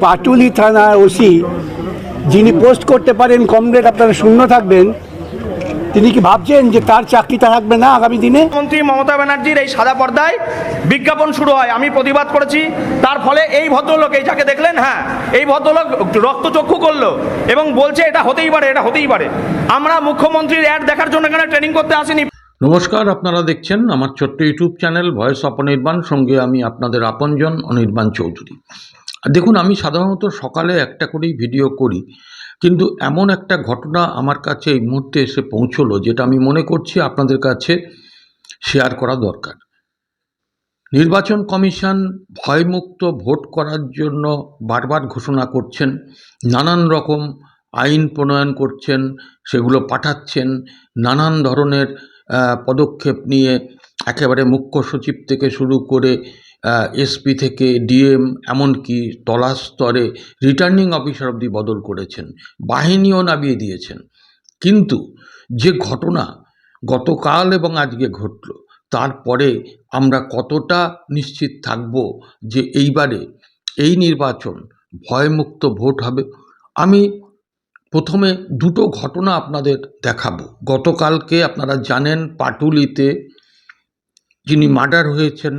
পাটুলি থানা ওসি যিনি পোস্ট করতে পারেন কমরেড আপনারা শূন্য থাকবেন, তিনি কি ভাবছেন যে তার চাকরিটা থাকবে না আগামী দিনে? মুখ্যমন্ত্রী মমতা ব্যানার্জির এই সাদা পর্দায় বিজ্ঞাপন শুরু হয়, আমি প্রতিবাদ করেছি। তার ফলে এই ভদ্রলোক, এই যাকে দেখলেন, হ্যাঁ এই ভদ্রলোক রক্তচক্ষু করলো এবং বলছে এটা হতেই পারে, এটা হতেই পারে। আমরা মুখ্যমন্ত্রীর অ্যাড দেখার জন্য এখানে ট্রেনিং করতে আসিনি। নমস্কার, আপনারা দেখছেন আমার ছোট্ট YouTube channel voice of Anirban, সঙ্গে আমি আপনাদের আপনজন অনির্বাণ চৌধুরী। দেখুন, আমি সাধারণত সকালে একটা করেই ভিডিও করি, কিন্তু এমন একটা ঘটনা আমার কাছে এই মুহূর্তে এসে পৌঁছলো যেটা আমি মনে করছি আপনাদের কাছে শেয়ার করা দরকার। নির্বাচন কমিশন ভয়মুক্ত ভোট করার জন্য বারবার ঘোষণা করছেন, নানান রকম আইন প্রণয়ন করছেন, সেগুলো পাঠাচ্ছেন, নানান ধরনের পদক্ষেপ নিয়ে একেবারে মুখ্য সচিব থেকে শুরু করে এসপি থেকে ডিএম, এমনকি তলা স্তরে রিটার্নিং অফিসার অবধি বদল করেছেন, বাহিনীও নামিয়ে দিয়েছেন। কিন্তু যে ঘটনা গতকাল এবং আজকে ঘটল, তারপরে আমরা কতটা নিশ্চিত থাকব যে এইবারে এই নির্বাচন ভয়মুক্ত ভোট হবে? আমি প্রথমে দুটো ঘটনা আপনাদের দেখাবো। গতকালকে আপনারা জানেন পাটুলিতে যিনি মার্ডার হয়েছেন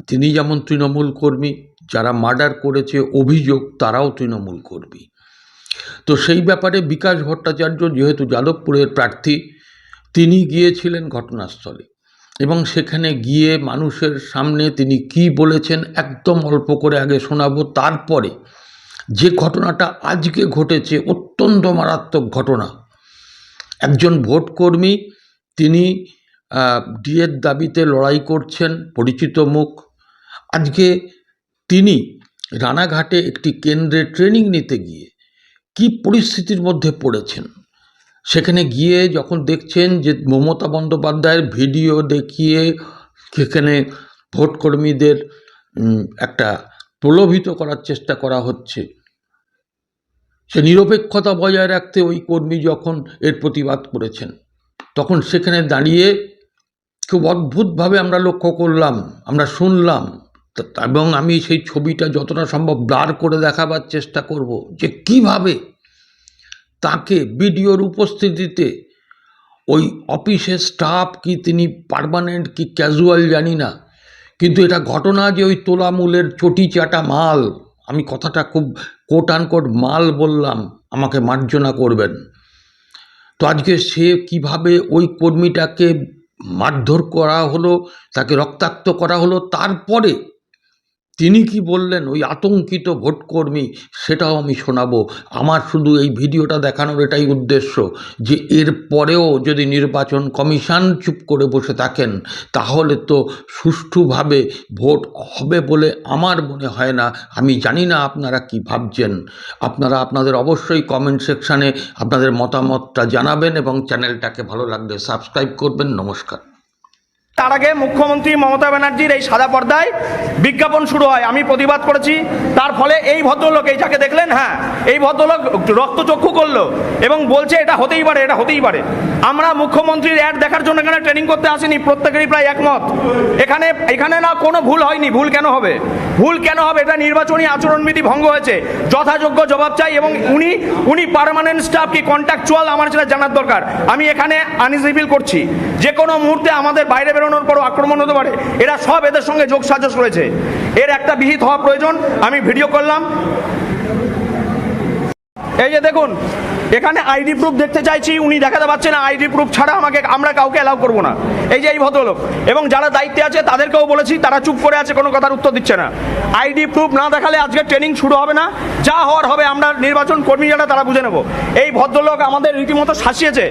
তিনি যেমন তৃণমূল কর্মী, যারা মার্ডার করেছে অভিযোগ তারাও তৃণমূল কর্মী। তো সেই ব্যাপারে বিকাশ ভট্টাচার্য যেহেতু যাদবপুরের প্রার্থী, তিনি গিয়েছিলেন ঘটনাস্থলে এবং সেখানে গিয়ে মানুষের সামনে তিনি কি বলেছেন একদম অল্প করে আগে শোনাবো। তারপরে যে ঘটনাটা আজকে ঘটেছে, অত্যন্ত মারাত্মক ঘটনা। একজন ভোটকর্মী, তিনি ডিএর দাবিতে লড়াই করছেন, পরিচিত মুখ। আজকে তিনি রানাঘাটে একটি কেন্দ্রে ট্রেনিং নিতে গিয়ে কি পরিস্থিতির মধ্যে পড়েছেন, সেখানে গিয়ে যখন দেখছেন যে মমতা বন্দ্যোপাধ্যায়ের ভিডিও দেখিয়ে সেখানে ভোটকর্মীদের একটা প্রলোভিত করার চেষ্টা করা হচ্ছে, সে নিরপেক্ষতা বজায় রাখতে ওই কর্মী যখন এর প্রতিবাদ করেছেন, তখন সেখানে দাঁড়িয়ে খুব অদ্ভুতভাবে আমরা লক্ষ্য করলাম, আমরা শুনলাম, এবং আমি সেই ছবিটা যতটা সম্ভব ব্লার করে দেখাবার চেষ্টা করব যে কিভাবে তাকে বিডিওর উপস্থিতিতে ওই অফিসের স্টাফ, কি তিনি পার্মানেন্ট কি ক্যাজুয়াল জানি না, কিন্তু এটা ঘটনা যে ওই তোলামূলের চটি চাটা মাল, আমি কথাটা খুব কোট আনকোট মাল বললাম, আমাকে মার্জনা করবেন। তো আজকে সে কিভাবে ওই কর্মীটাকে মারধর করা হলো, তাকে রক্তাক্ত করা হলো, তারপরে তিনি কি বললেন ওই আতঙ্কিত ভোটকর্মী, সেটাও আমি শোনাবো। আমার শুধু এই ভিডিওটা দেখানোর এটাই উদ্দেশ্য যে এর পরেও যদি নির্বাচন কমিশন চুপ করে বসে থাকেন, তাহলে তো সুষ্ঠুভাবে ভোট হবে বলে আমার মনে হয় না। আমি জানি না আপনারা কি ভাবছেন। আপনারা আপনাদের অবশ্যই কমেন্ট সেকশানে আপনাদের মতামতটা জানাবেন এবং চ্যানেলটাকে ভালো লাগলে সাবস্ক্রাইব করবেন। নমস্কার। তার আগে মুখ্যমন্ত্রী মমতা ব্যানার্জির এই সাদা পর্দায় বিজ্ঞাপন শুরু হয়, আমি প্রতিবাদ করেছি। তার ফলে এই ভদ্রলোক, এই যাকে দেখলেন, হ্যাঁ এই ভদ্রলোক রক্তচক্ষু করলো এবং বলছে এটা হতেই পারে, এটা হতেই পারে। আমরা মুখ্যমন্ত্রীর অ্যাড দেখার জন্য এখানে ট্রেনিং করতে আসিনি, প্রত্যেকেরই প্রায় একমত। এখানে না কোনো ভুল হয়নি। ভুল কেন হবে? ভুল কেন হবে? এটা নির্বাচনী আচরণবিধি ভঙ্গ হয়েছে, যথাযোগ্য জবাব চাই। এবং উনি পার্মানেন্ট স্টাফ কি কন্ট্রাকচুয়াল, আমার সেটা জানার দরকার। আমি এখানে আনরিভিল করছি, যে কোনো মুহূর্তে আমাদের বাইরে বেরোনোর পরও আক্রমণ হতে পারে। এরা সব এদের সঙ্গে যোগ সাজস রয়েছে, এর একটা বিহিত হওয়া প্রয়োজন। আমি ভিডিও করলাম, এই যে দেখুন, এখানে আইডি প্রুফ দেখতে চাইছি, উনি দেখাতে পারছে না। আইডি প্রুফ ছাড়া আমরা কাউকে অ্যালাউ করবো না। এই যে এই ভদ্রলোক এবং যারা দায়িত্বে আছে তাদেরকেও বলেছি, তারা চুপ করে আছে, কোনো কথার উত্তর দিচ্ছে না। আইডি প্রুফ না দেখালে আজকে ট্রেনিং শুরু হবে না। যা হওয়ার হবে, আমরা নির্বাচন কর্মী যারা তারা বুঝে নেব। এই ভদ্রলোক আমাদের রীতিমতো শাসিয়েছে।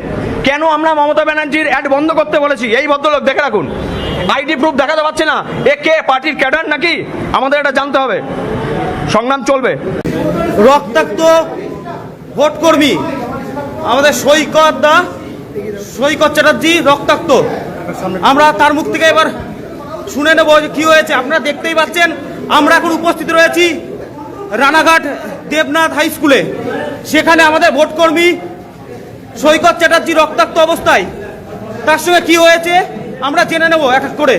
কেন আমরা মমতা ব্যানার্জির অ্যাড বন্ধ করতে বলেছি? এই ভদ্রলোক দেখে রাখুন, আইডি প্রুফ দেখাতে পারছে না। এ কে, পার্টির ক্যাডার নাকি? আমাদের এটা জানতে হবে। সংগ্রাম চলবে। রক্তাক্ত ভোটকর্মী আমাদের সৈকত চ্যাটার্জি রক্তাক্ত। আমরা তার মুখ থেকে এবার শুনে নেব যে কী হয়েছে। আপনারা দেখতেই পাচ্ছেন, আমরা এখন উপস্থিত রয়েছি রানাঘাট দেবনাথ হাই স্কুলে। সেখানে আমাদের ভোটকর্মী সৈকত চ্যাটার্জি রক্তাক্ত অবস্থায়। তার সঙ্গে কী হয়েছে আমরা জেনে নেব এক এক করে।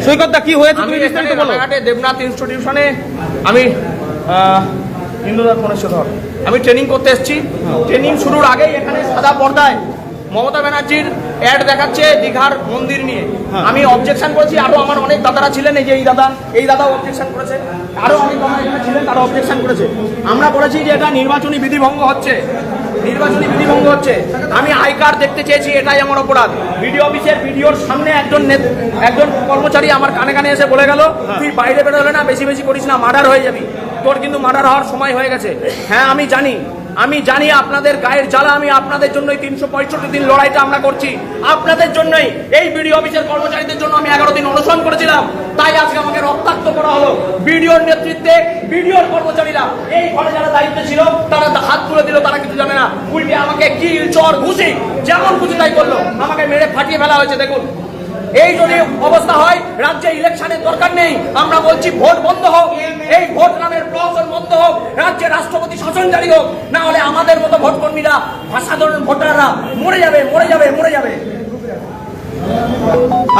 সৈকতদা কি হয়েছে আমি তুমি এখানে বিস্তারিত বলো। রানাঘাটে দেবনাথ ইনস্টিটিউশনে আমি হিন্দুদার ফোনের সাথে আমি ট্রেনিং করতে এসেছি। ট্রেনিং শুরুর আগেই এখানে সাদা পর্দায় মমতা ব্যানার্জির অ্যাড দেখাচ্ছে দীঘার মন্দির নিয়ে। আমি অবজেকশন করেছি, আরো আমার অনেক দাদারা ছিলেন, এই যে এই দাদাও অবজেকশন করেছে, আরো অনেক দাদা এখানে ছিলেন তারা অবজেকশন করেছে। আমরা বলেছি যে এটা নির্বাচনী বিধিভঙ্গ হচ্ছে, নির্বাচনী বিধিভঙ্গ হচ্ছে। আমি আই কার্ড দেখতে চেয়েছি, এটাই আমার অপরাধ। বিডিও অফিসের বিডিওর সামনে একজন কর্মচারী আমার কানে কানে এসে বলে গেল, তুই বাইরে বেরোলে না, বেশি বেশি করিস না, মার্ডার হয়ে যাবি, তোর কিন্তু মার্ডার হওয়ার সময় হয়ে গেছে। হ্যাঁ আমি জানি আপনাদের গায়ের জ্বালা, আমি আপনাদের জন্যই 365 দিন লড়াইটা আমরা করছি, আপনাদের জন্যই। এই বিডিও অফিসের কর্মচারীদের জন্য আমি 11 দিন অনশন করেছিলাম, তাই আজকে আমাকে রক্তাক্ত করা হলো। বিডিওর নেতৃত্বে বিডিওর কর্মচারীরা এই ঘরে যারা দায়িত্বে ছিল তারা হাত তুলে দিল, তারা কিছু জানে না, উল্টে আমাকে কিল চর ঘুষি যেমন খুশি তাই করলো, আমাকে মেরে ফাটিয়ে ফেলা হয়েছে। দেখুন, এই যদি অবস্থা হয়, রাজ্যে ইলেকশনের দরকার নেই। আমরা বলছি ভোট বন্ধ হোক, এই ভোট নামের প্রহসন বন্ধ হোক, রাজ্যে রাষ্ট্রপতি শাসন জারি হোক, না হলে আমাদের মতো ভোট কর্মীরা, সাধারণ ভোটাররা মরে যাবে।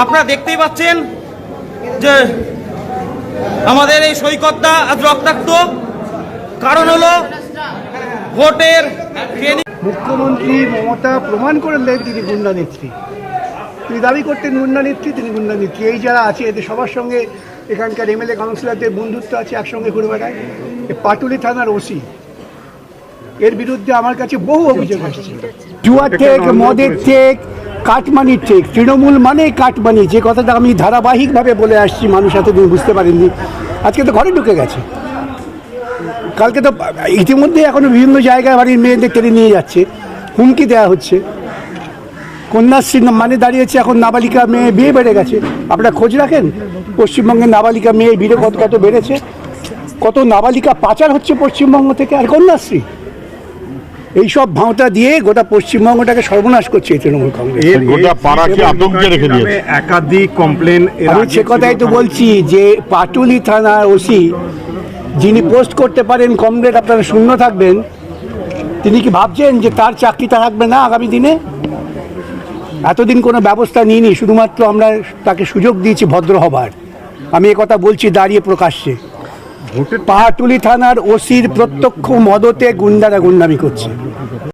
আপনারা দেখতেই পাচ্ছেন যে আমাদের এই সৈকতদা আজ রক্তাক্ত, কারণ হলো ভোটের ট্রেনিং। মুখ্যমন্ত্রী মমতা প্রমাণ করলেন তিনি গুন্ডা নেত্রী। তিনি দাবি করতেন গুন্ডা নেত্রী, তিনি গুন্ডা নেত্রী। এই যারা আছে এদের সবার সঙ্গে এখানকার এমএলএ কাউন্সিলরদের বন্ধুত্ব আছে, একসঙ্গে ঘুরে বেড়ায়। পাটুলি থানার ওসি, এর বিরুদ্ধে আমার কাছে বহু অভিযোগ আসছে। জুয়ার ঠেক, মদের ঠেক, কাটমানির ঠেক। তৃণমূল মানে কাটমানি, যে কথাটা আমি ধারাবাহিকভাবে বলে আসছি, মানুষ এতদিন বুঝতে পারেননি, আজকে তো ঘরে ঢুকে গেছে। কালকে তো ইতিমধ্যে এখনো বিভিন্ন জায়গায় বাড়ির মেয়েদের টেনে নিয়ে যাচ্ছে, হুমকি দেওয়া হচ্ছে। কন্যাশ্রী মানে দাঁড়িয়েছে এখন নাবালিকা মেয়ে বিয়ে বেড়ে গেছে। আপনারা খোঁজ রাখেন পশ্চিমবঙ্গের নাবালিকা মেয়ে বিয়ে কত বেড়েছে, কত নাবালিকা পাচার হচ্ছে পশ্চিমবঙ্গ থেকে। আর কন্যাশ্রী, এইসব ভাঁওতা দিয়ে গোটা পশ্চিমবঙ্গটাকে সর্বনাশ করছে এই তৃণমূল কংগ্রেস। গোটা পাড়াকে আতঙ্কে রেখে দিয়েছে। একাধিক কমপ্লেন। আমি সে কথাই তো বলছি যে পাটুলি থানার ওসি যিনি পোস্ট করতে পারেন, কমরেড আপনারা শূন্য থাকবেন, তিনি কি ভাবছেন যে তার চাকরিটা থাকবে না আগামী দিনে? এতদিন কোনো ব্যবস্থা নিইনি, শুধুমাত্র আমরা তাকে সুযোগ দিয়েছি ভদ্র হবার। আমি একথা বলছি দাঁড়িয়ে প্রকাশ্যে। পাটুলি থানার ওসির প্রত্যক্ষ মদতে গুন্ডারা গুন্ডামি করছে।